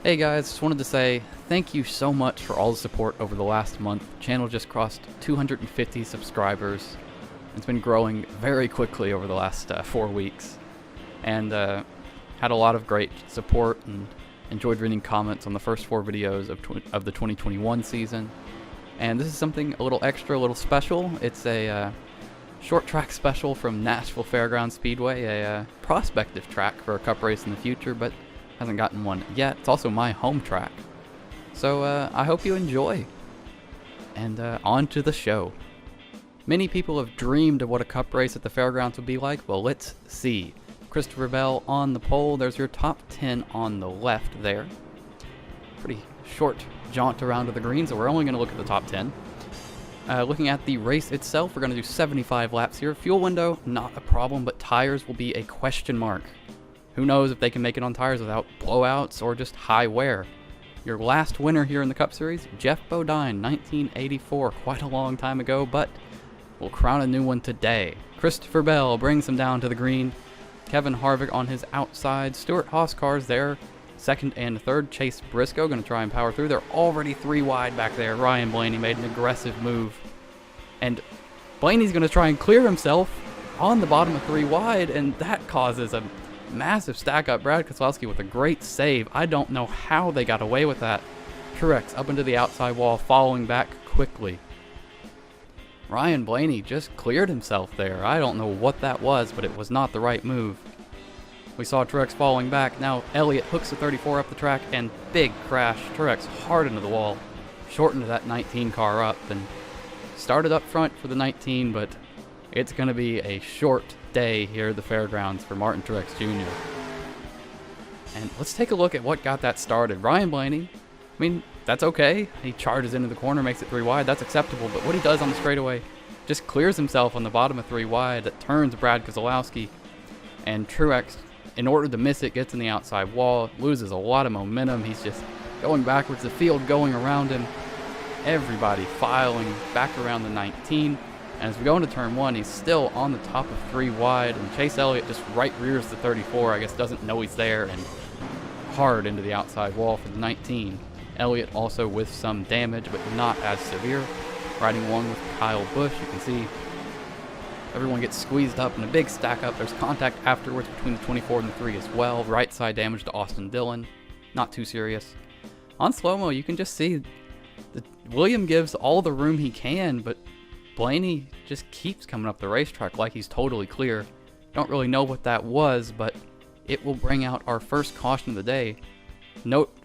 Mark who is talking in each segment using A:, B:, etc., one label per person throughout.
A: Hey guys, just wanted to say thank you so much for all the support over the last month. The channel just crossed 250 subscribers. It's been growing very quickly over the last 4 weeks. And had a lot of great support and enjoyed reading comments on the first 4 videos of the 2021 season. And this is something a little extra, a little special. It's a short track special from Nashville Fairgrounds Speedway, a prospective track for a cup race in the future, but hasn't gotten one yet. It's also my home track. So I hope you enjoy. And on to the show. Many people have dreamed of what a cup race at the fairgrounds would be like. Well, let's see. Christopher Bell on the pole. There's your top 10 on the left there. Pretty short jaunt around to the green, so we're only going to look at the top 10. Looking at the race itself, we're going to do 75 laps here. Fuel window, not a problem, but tires will be a question mark. Who knows if they can make it on tires without blowouts or just high wear. Your last winner here in the Cup Series, Jeff Bodine, 1984, quite a long time ago, but we'll crown a new one today. Christopher Bell brings him down to the green. Kevin Harvick on his outside. Stewart Haas cars there, second and third. Chase Briscoe going to try and power through. They're already 3 wide back there. Ryan Blaney made an aggressive move. And Blaney's going to try and clear himself on the bottom of 3 wide, and that causes a massive stack up. Brad Keselowski with a great save. I don't know how they got away with that. Truex up into the outside wall, following back quickly. Ryan Blaney just cleared himself there. I don't know what that was, but it was not the right move. We saw Truex falling back. Now Elliott hooks the 34 up the track, and big crash. Truex hard into the wall. Shortened that 19 car up and started up front for the 19, but it's going to be a short day here at the fairgrounds for Martin Truex Jr. And let's take a look at what got that started. Ryan Blaney, I mean, that's okay. He charges into the corner, makes it 3 wide. That's acceptable. But what he does on the straightaway just clears himself on the bottom of 3 wide. That turns Brad Keselowski. And Truex, in order to miss it, gets in the outside wall, loses a lot of momentum. He's just going backwards, the field going around him. Everybody filing back around the 19. And as we go into turn 1, he's still on the top of 3 wide, and Chase Elliott just right rears the 34, I guess doesn't know he's there, and hard into the outside wall for the 19. Elliott also with some damage, but not as severe. Riding along with Kyle Busch, you can see everyone gets squeezed up in a big stack up. There's contact afterwards between the 24 and the 3 as well. Right side damage to Austin Dillon, not too serious. On slow-mo, you can just see that William gives all the room he can, but Blaney just keeps coming up the racetrack like he's totally clear. Don't really know what that was, but it will bring out our first caution of the day.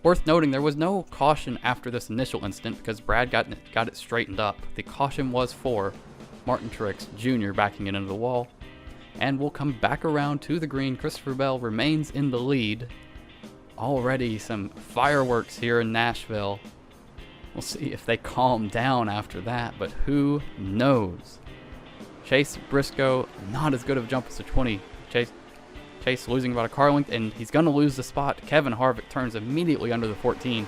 A: Worth noting, there was no caution after this initial incident because Brad got it straightened up. The caution was for Martin Truex Jr. backing it into the wall. And we'll come back around to the green. Christopher Bell remains in the lead. Already some fireworks here in Nashville. We'll see if they calm down after that, but who knows? Chase Briscoe, not as good of a jump as the 20. Chase losing about a car length, and he's going to lose the spot. Kevin Harvick turns immediately under the 14.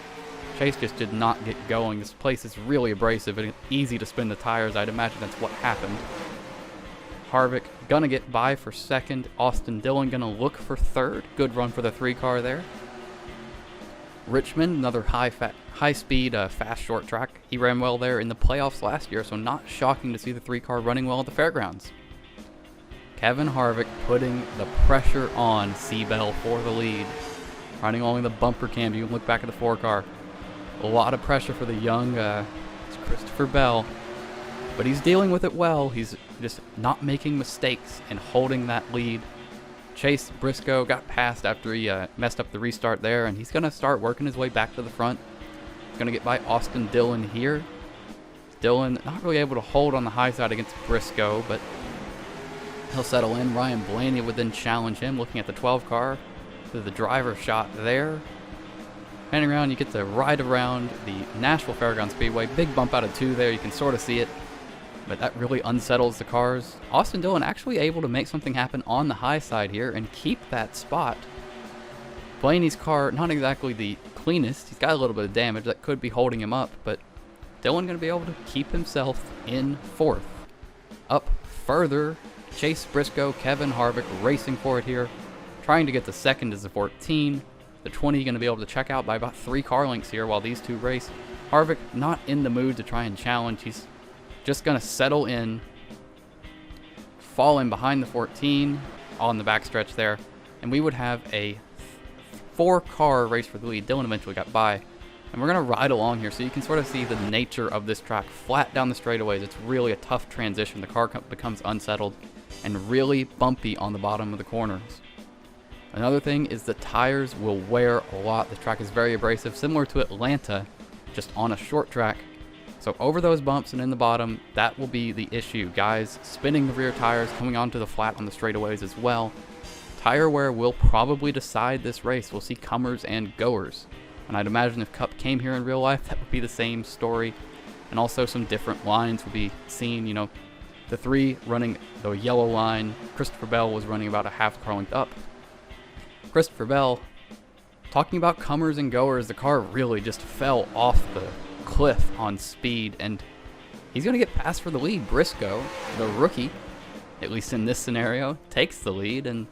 A: Chase just did not get going. This place is really abrasive and easy to spin the tires. I'd imagine that's what happened. Harvick going to get by for second. Austin Dillon going to look for third. Good run for the 3 car there. Richmond, another high-speed, fast short track. He ran well there in the playoffs last year, so not shocking to see the 3 car running well at the fairgrounds. Kevin Harvick putting the pressure on Seabell for the lead. Riding along the bumper cam, you can look back at the 4 car. A lot of pressure for the young it's Christopher Bell, but he's dealing with it well. He's just not making mistakes and holding that lead. Chase Briscoe got past after he messed up the restart there, and he's going to start working his way back to the front. He's going to get by Austin Dillon here. Dillon not really able to hold on the high side against Briscoe, but he'll settle in. Ryan Blaney would then challenge him, looking at the 12 car. To the driver shot there. Panning around, you get to ride around the Nashville Fairgrounds Speedway. Big bump out of 2 there, you can sort of see it. But that really unsettles the cars. Austin Dillon actually able to make something happen on the high side here and keep that spot. Blaney's car, not exactly the cleanest. He's got a little bit of damage that could be holding him up, but Dillon going to be able to keep himself in 4th. Up further, Chase Briscoe, Kevin Harvick racing for it here. Trying to get the second as the 14. The 20 going to be able to check out by about 3 car lengths here while these two race. Harvick not in the mood to try and challenge. He's just going to settle in, fall in behind the 14 on the backstretch there, and we would have a 4-car race for the lead. Dillon eventually got by. And we're going to ride along here so you can sort of see the nature of this track. Flat down the straightaways, it's really a tough transition. The car becomes unsettled and really bumpy on the bottom of the corners. Another thing is the tires will wear a lot. The track is very abrasive, similar to Atlanta, just on a short track. So over those bumps and in the bottom, that will be the issue. Guys spinning the rear tires, coming onto the flat on the straightaways as well. Tire wear will probably decide this race. We'll see comers and goers. And I'd imagine if Cup came here in real life, that would be the same story. And also some different lines would be seen. You know, the 3 running the yellow line. Christopher Bell was running about a half car length up. Christopher Bell, talking about comers and goers, the car really just fell off the cliff on speed. And he's going to get passed for the lead. Briscoe, the rookie, at least in this scenario, takes the lead. And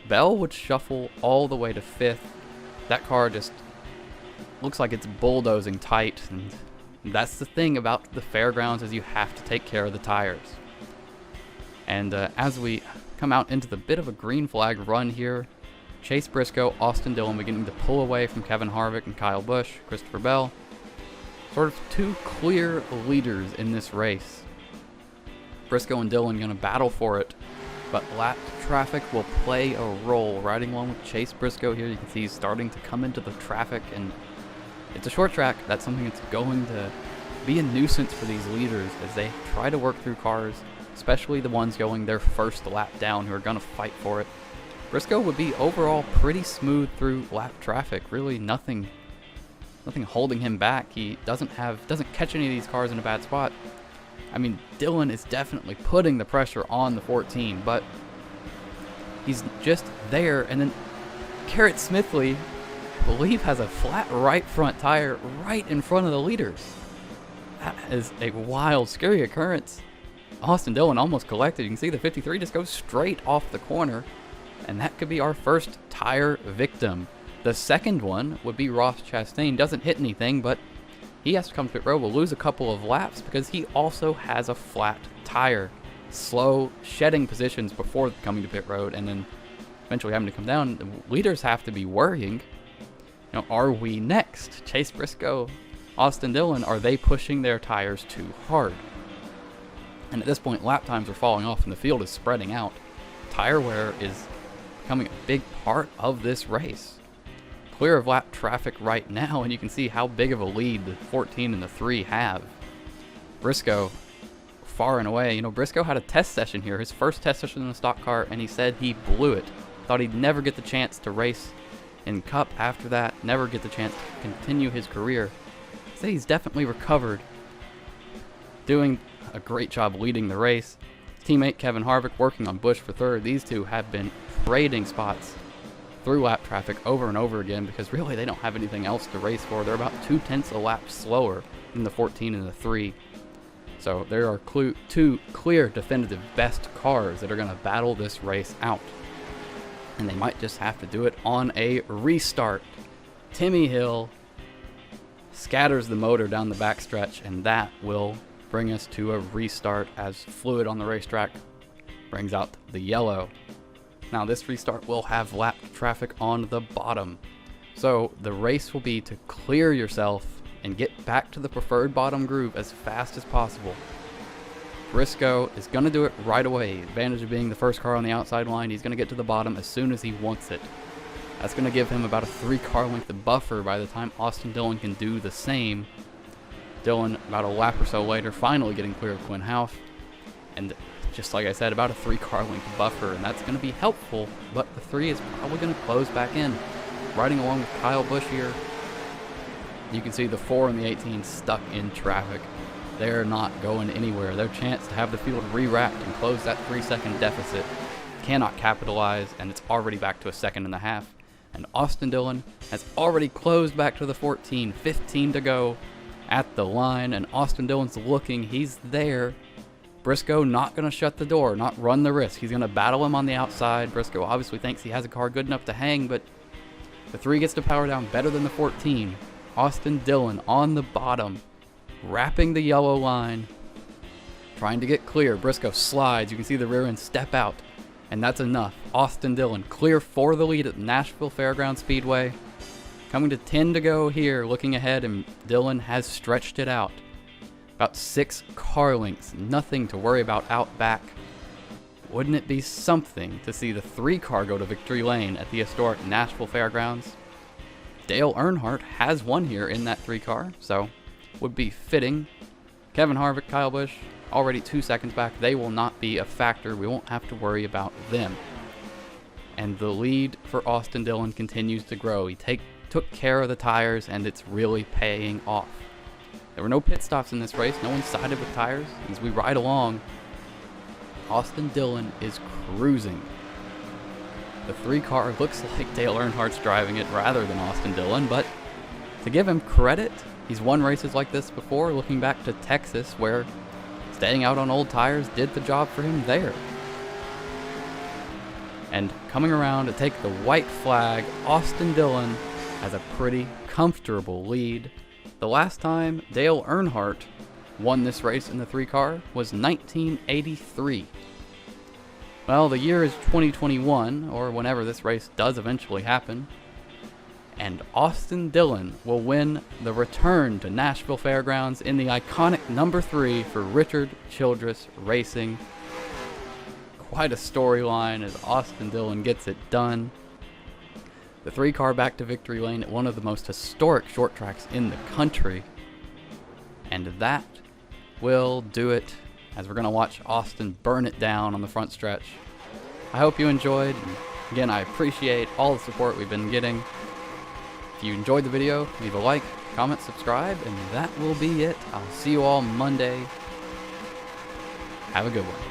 A: Bell would shuffle all the way to 5th. That car just looks like it's bulldozing tight, and that's the thing about the fairgrounds, is you have to take care of the tires. And as we come out into the bit of a green flag run here, Chase Briscoe, Austin Dillon beginning to pull away from Kevin Harvick and Kyle Busch, Christopher Bell. Sort of 2 clear leaders in this race. Briscoe and Dillon going to battle for it, but lap traffic will play a role. Riding along with Chase Briscoe here, you can see he's starting to come into the traffic, and it's a short track. That's something that's going to be a nuisance for these leaders as they try to work through cars, especially the ones going their first lap down who are going to fight for it. Briscoe would be overall pretty smooth through lap traffic. Really nothing holding him back. He doesn't catch any of these cars in a bad spot. I mean, Dillon is definitely putting the pressure on the 14, but he's just there. And then Garrett Smithley, I believe, has a flat right front tire right in front of the leaders. That is a wild, scary occurrence. Austin Dillon almost collected. You can see the 53 just goes straight off the corner, and that could be our first tire victim. The second one would be Ross Chastain. Doesn't hit anything, but he has to come to pit road. Will lose a couple of laps because he also has a flat tire. Slow shedding positions before coming to pit road, and then eventually having to come down. The leaders have to be worrying. You know, are we next? Chase Briscoe, Austin Dillon, are they pushing their tires too hard? And at this point, lap times are falling off and the field is spreading out. Tire wear is becoming a big part of this race. Clear of lap traffic right now, and you can see how big of a lead the 14 and the 3 have. Briscoe, far and away. You know, Briscoe had a test session here, his first test session in the stock car, and he said he blew it. Thought he'd never get the chance to race in Cup after that, never get the chance to continue his career. So he's definitely recovered, doing a great job leading the race. Teammate Kevin Harvick working on Busch for 3rd. These two have been trading spots through lap traffic over and over again because really they don't have anything else to race for. They're about 0.2 a lap slower than the 14 and the 3. So there are 2 clear, definitive best cars that are going to battle this race out. And they might just have to do it on a restart. Timmy Hill scatters the motor down the backstretch, and that will bring us to a restart as fluid on the racetrack brings out the yellow. Now this restart will have lap traffic on the bottom. So the race will be to clear yourself and get back to the preferred bottom groove as fast as possible. Briscoe is going to do it right away. Advantage of being the first car on the outside line, he's going to get to the bottom as soon as he wants it. That's going to give him about a 3 car length of buffer by the time Austin Dillon can do the same. Dillon, about a lap or so later, finally getting clear of Quinn Houff. And just like I said, about a 3 car length buffer, and that's going to be helpful, but the 3 is probably going to close back in. Riding along with Kyle Busch here, you can see the 4 and the 18 stuck in traffic. They're not going anywhere. Their chance to have the field re-wrapped and close that 3-second deficit cannot capitalize, and it's already back to a 1.5 seconds. And Austin Dillon has already closed back to the 14, 15 to go at the line, and Austin Dillon's looking, he's there. Briscoe not going to shut the door, not run the risk. He's going to battle him on the outside. Briscoe obviously thinks he has a car good enough to hang, but The 3 gets to power down better than the 14. Austin Dillon on the bottom, wrapping the yellow line, trying to get clear. Briscoe slides. You can see the rear end step out, and that's enough. Austin Dillon clear for the lead at Nashville Fairgrounds Speedway. Coming to 10 to go here, looking ahead, and Dillon has stretched it out. About 6 car lengths, nothing to worry about out back. Wouldn't it be something to see the 3 car go to victory lane at the historic Nashville Fairgrounds? Dale Earnhardt has won here in that 3 car, so would be fitting. Kevin Harvick, Kyle Busch, already 2 seconds back. They will not be a factor. We won't have to worry about them. And the lead for Austin Dillon continues to grow. He took care of the tires, and it's really paying off. There were no pit stops in this race. No one sided with tires. As we ride along, Austin Dillon is cruising. The 3 car looks like Dale Earnhardt's driving it rather than Austin Dillon, but to give him credit, he's won races like this before, looking back to Texas, where staying out on old tires did the job for him there. And coming around to take the white flag, Austin Dillon has a pretty comfortable lead. The last time Dale Earnhardt won this race in the 3 car was 1983. Well, the year is 2021, or whenever this race does eventually happen, and Austin Dillon will win the return to Nashville Fairgrounds in the iconic number 3 for Richard Childress Racing. Quite a storyline as Austin Dillon gets it done. The 3 car back to victory lane at one of the most historic short tracks in the country. And that will do it, as we're going to watch Austin burn it down on the front stretch. I hope you enjoyed. And again, I appreciate all the support we've been getting. If you enjoyed the video, leave a like, comment, subscribe, and that will be it. I'll see you all Monday. Have a good one.